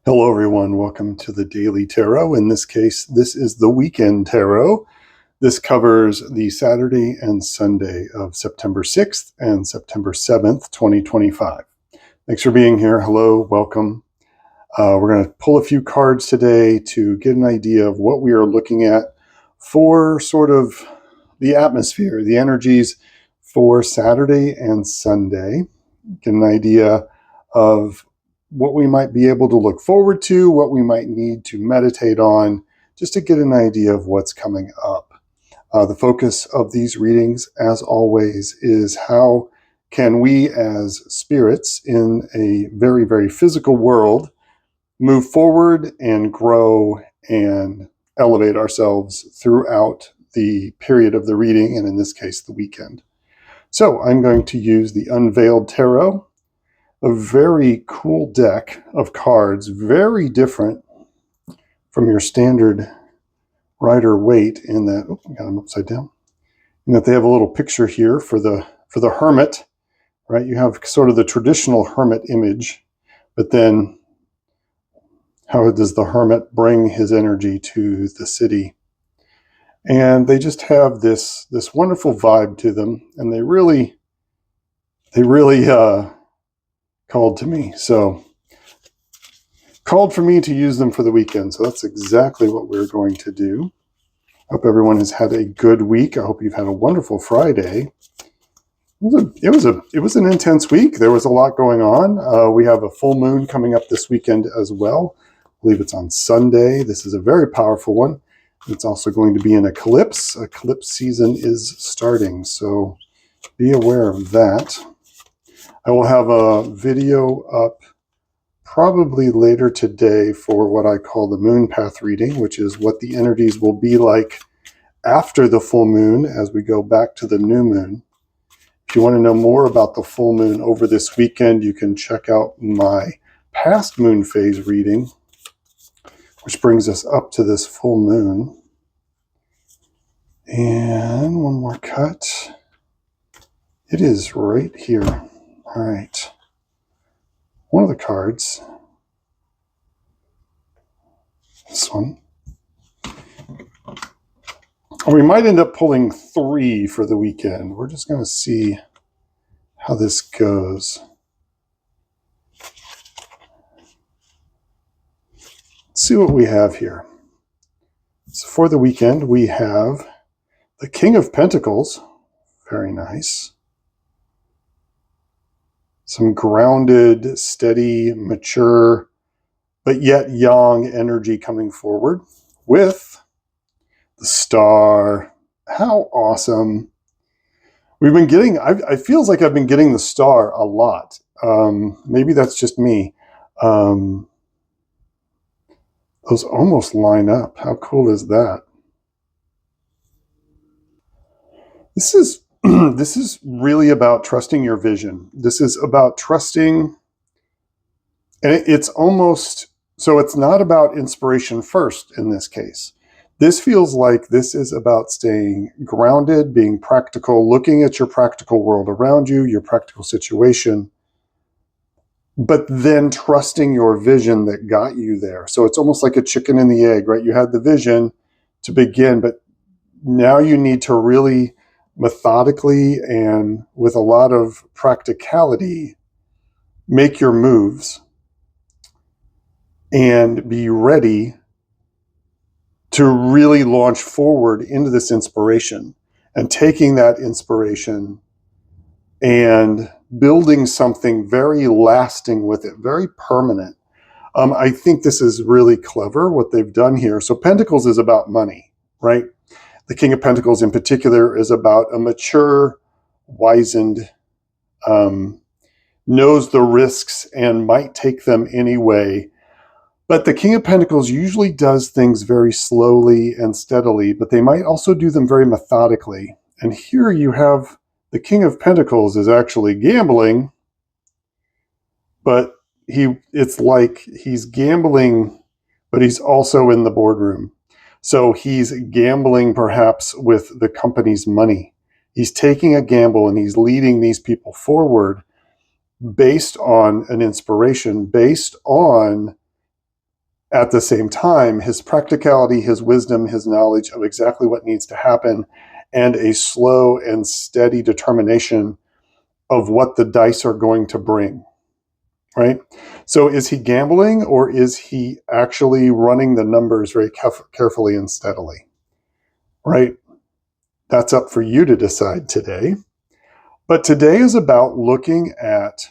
Hello, everyone. Welcome to the Daily Tarot. In this case, this is the Weekend Tarot. This covers the Saturday and Sunday of September 6th and September 7th, 2025. Thanks for being here. Hello, welcome. We're going to pull a few cards today to get an idea of what we are looking at for sort of the atmosphere, the energies for Saturday and Sunday. Get an idea of what we might be able to look forward to, what we might need to meditate on, just to get an idea of what's coming up. The focus of these readings, as always, is how can we as spirits in a very, very physical world move forward and grow and elevate ourselves throughout the period of the reading, and in this case, the weekend. So I'm going to use the Unveiled Tarot, a very cool deck of cards, very different from your standard Rider-Waite in that, I got them upside down, in that they have a little picture here for the hermit, right? You have sort of the traditional hermit image, but then how does the hermit bring his energy to the city? And they just have this wonderful vibe to them, and they really called to me. So called for me to use them for the weekend. So that's exactly what we're going to do. I hope everyone has had a good week. I hope you've had a wonderful Friday. It was an intense week. There was a lot going on. We have a full moon coming up this weekend as well. I believe it's on Sunday. This is a very powerful one. It's also going to be an eclipse. Eclipse season is starting, so be aware of that. I will have a video up probably later today for what I call the moon path reading, which is what the energies will be like after the full moon as we go back to the new moon. If you want to know more about the full moon over this weekend, you can check out my past moon phase reading, which brings us up to this full moon. And one more cut. It is right here. All right. One of the cards, this one. We might end up pulling 3 for the weekend. We're just going to see how this goes. Let's see what we have here. So for the weekend, we have the King of Pentacles. Very nice. Some grounded, steady, mature, but yet young energy coming forward with the Star. How awesome. We've been getting, I feels like I've been getting the Star a lot. Maybe that's just me. Those almost line up. How cool is that? This is really about trusting your vision. This is about trusting, and it's almost, so it's not about inspiration first in this case. This feels like this is about staying grounded, being practical, looking at your practical world around you, your practical situation, but then trusting your vision that got you there. So it's almost like a chicken and the egg, right? You had the vision to begin, but now you need to really methodically and with a lot of practicality make your moves and be ready to really launch forward into this inspiration and taking that inspiration and building something very lasting with it, very permanent. I think this is really clever what they've done here. So Pentacles is about money, right? The King of Pentacles in particular is about a mature, wizened, knows the risks and might take them anyway. But the King of Pentacles usually does things very slowly and steadily, but they might also do them very methodically. And here you have the King of Pentacles is actually gambling, but it's like he's gambling, but he's also in the boardroom. So he's gambling perhaps with the company's money. He's taking a gamble and he's leading these people forward based on an inspiration, based on at the same time, his practicality, his wisdom, his knowledge of exactly what needs to happen, and a slow and steady determination of what the dice are going to bring, right? So is he gambling, or is he actually running the numbers very carefully and steadily, right? That's up for you to decide today. But today is about looking at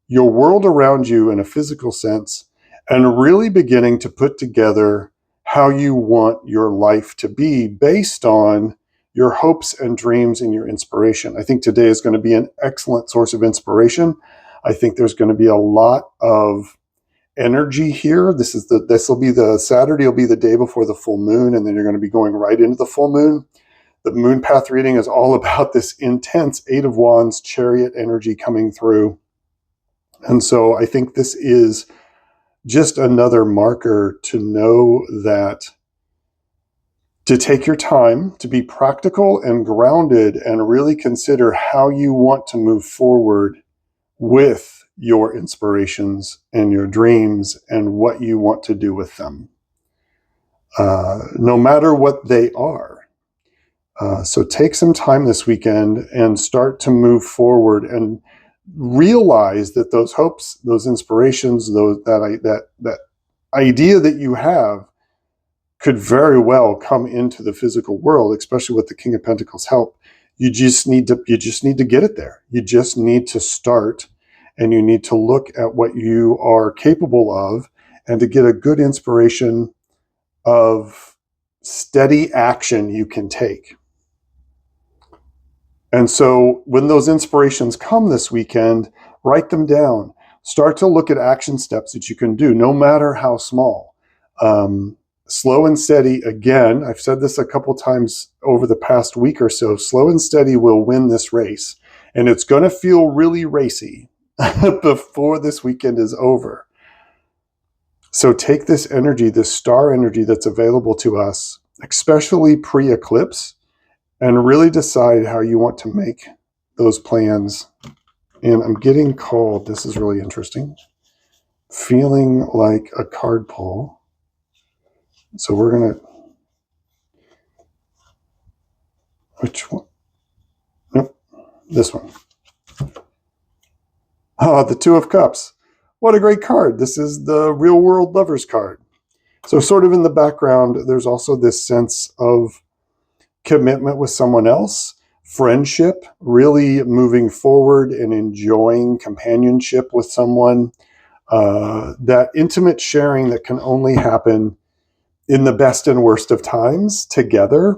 your world around you in a physical sense and really beginning to put together how you want your life to be based on your hopes and dreams and your inspiration. I think today is going to be an excellent source of inspiration. I think there's going to be a lot of energy here. This will be the Saturday will be the day before the full moon, and then you're going to be going right into the full moon. The moon path reading is all about this intense Eight of Wands chariot energy coming through. And so I think this is just another marker to know that to take your time, to be practical and grounded, and really consider how you want to move forward with your inspirations and your dreams and what you want to do with them, no matter what they are. So take some time this weekend and start to move forward and realize that those hopes, those inspirations, that idea that you have could very well come into the physical world, especially with the King of Pentacles help. You just need to get it there. You just need to start, and you need to look at what you are capable of and to get a good inspiration of steady action you can take. And so when those inspirations come this weekend, write them down. Start to look at action steps that you can do, no matter how small. Slow and steady, again, I've said this a couple times over the past week or so, slow and steady will win this race. And it's going to feel really racy before this weekend is over. So take this energy, this star energy that's available to us, especially pre-eclipse, and really decide how you want to make those plans. And I'm getting called, this is really interesting, feeling like a card pull. So we're going to, which one? Nope, this one. Oh, the Two of Cups. What a great card. This is the real world lovers card. So sort of in the background, there's also this sense of commitment with someone else, friendship, really moving forward and enjoying companionship with someone, that intimate sharing that can only happen in the best and worst of times together.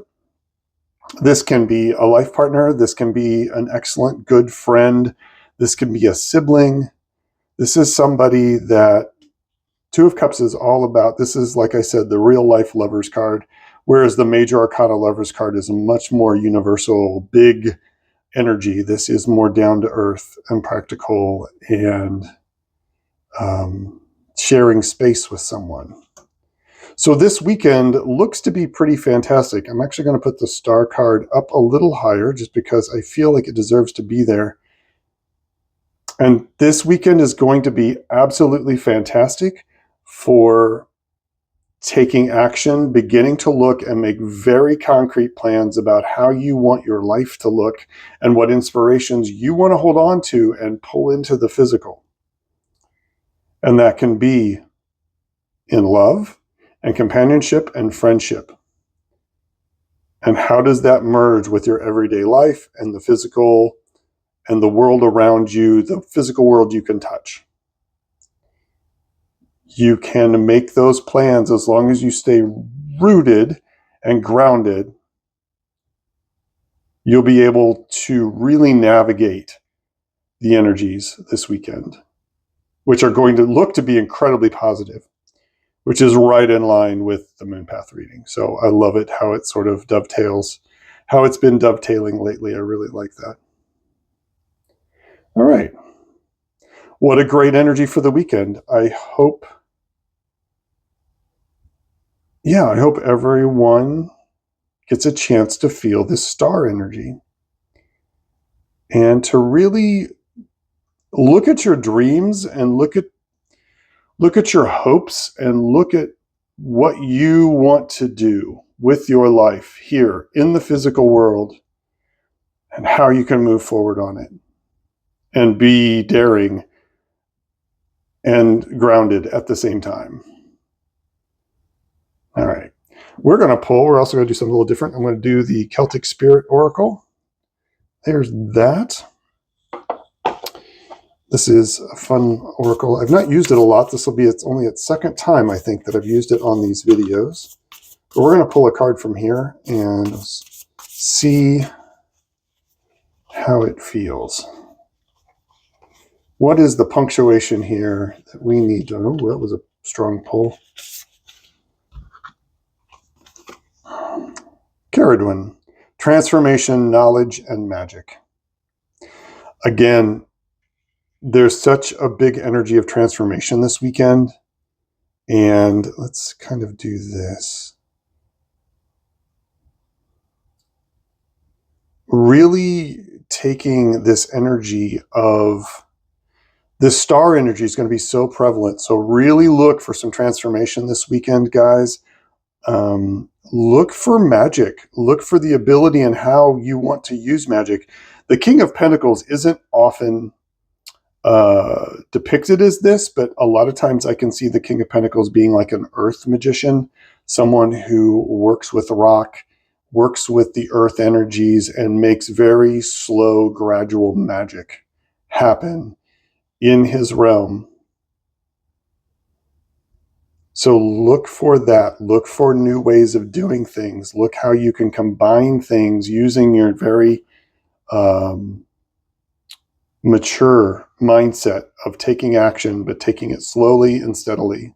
This can be a life partner. This can be an excellent, good friend. This can be a sibling. This is somebody that Two of Cups is all about. This is, like I said, the real life lovers card, whereas the Major Arcana lovers card is a much more universal, big energy. This is more down to earth and practical and sharing space with someone. So this weekend looks to be pretty fantastic. I'm actually going to put the star card up a little higher just because I feel like it deserves to be there. And this weekend is going to be absolutely fantastic for taking action, beginning to look and make very concrete plans about how you want your life to look and what inspirations you want to hold on to and pull into the physical. And that can be in love and companionship and friendship. And how does that merge with your everyday life and the physical and the world around you, the physical world you can touch? You can make those plans as long as you stay rooted and grounded. You'll be able to really navigate the energies this weekend, which are going to look to be incredibly positive, which is right in line with the moon path reading. So I love it how it sort of dovetails, how it's been dovetailing lately. I really like that. All right. What a great energy for the weekend. I hope everyone gets a chance to feel this star energy and to really look at your dreams and look at your hopes and look at what you want to do with your life here in the physical world and how you can move forward on it and be daring and grounded at the same time. All right. We're going to pull. We're also going to do something a little different. I'm going to do the Celtic Spirit Oracle. There's that. This is a fun oracle. I've not used it a lot. This will be only its second time, I think, that I've used it on these videos. But we're going to pull a card from here and see how it feels. What is the punctuation here that we need to know? Oh, that was a strong pull. Caradwin, transformation, knowledge, and magic. Again, there's such a big energy of transformation this weekend. And let's kind of do this. Really taking this energy of this star energy is going to be so prevalent. So really look for some transformation this weekend, guys. Look for magic. Look for the ability and how you want to use magic. The King of Pentacles isn't often depicted as this, but a lot of times I can see the King of Pentacles being like an earth magician, someone who works with rock, works with the earth energies, and makes very slow, gradual magic happen in his realm. So look for that. Look for new ways of doing things. Look how you can combine things using your very mature mindset of taking action, but taking it slowly and steadily.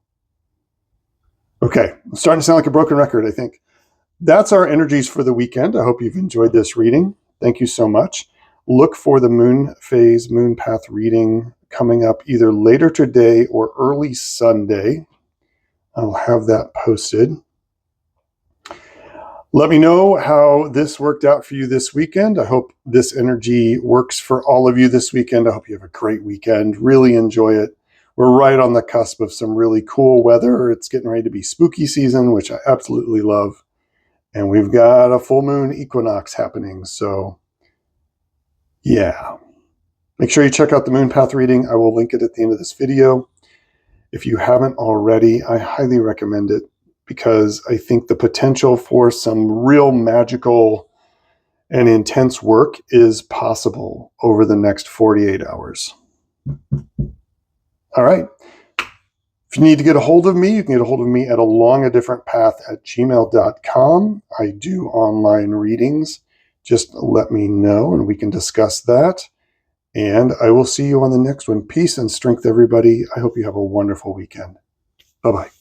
Okay, I'm starting to sound like a broken record, I think. That's our energies for the weekend. I hope you've enjoyed this reading. Thank you so much. Look for the moon phase, moon path reading coming up either later today or early Sunday. I'll have that posted. Let me know how this worked out for you this weekend. I hope this energy works for all of you this weekend. I hope you have a great weekend. Really enjoy it. We're right on the cusp of some really cool weather. It's getting ready to be spooky season, which I absolutely love. And we've got a full moon equinox happening. So, yeah. Make sure you check out the moon path reading. I will link it at the end of this video. If you haven't already, I highly recommend it because I think the potential for some real magical and intense work is possible over the next 48 hours. All right. If you need to get a hold of me, you can get a hold of me at alongadifferentpath@gmail.com. I do online readings. Just let me know and we can discuss that. And I will see you on the next one. Peace and strength, everybody. I hope you have a wonderful weekend. Bye-bye.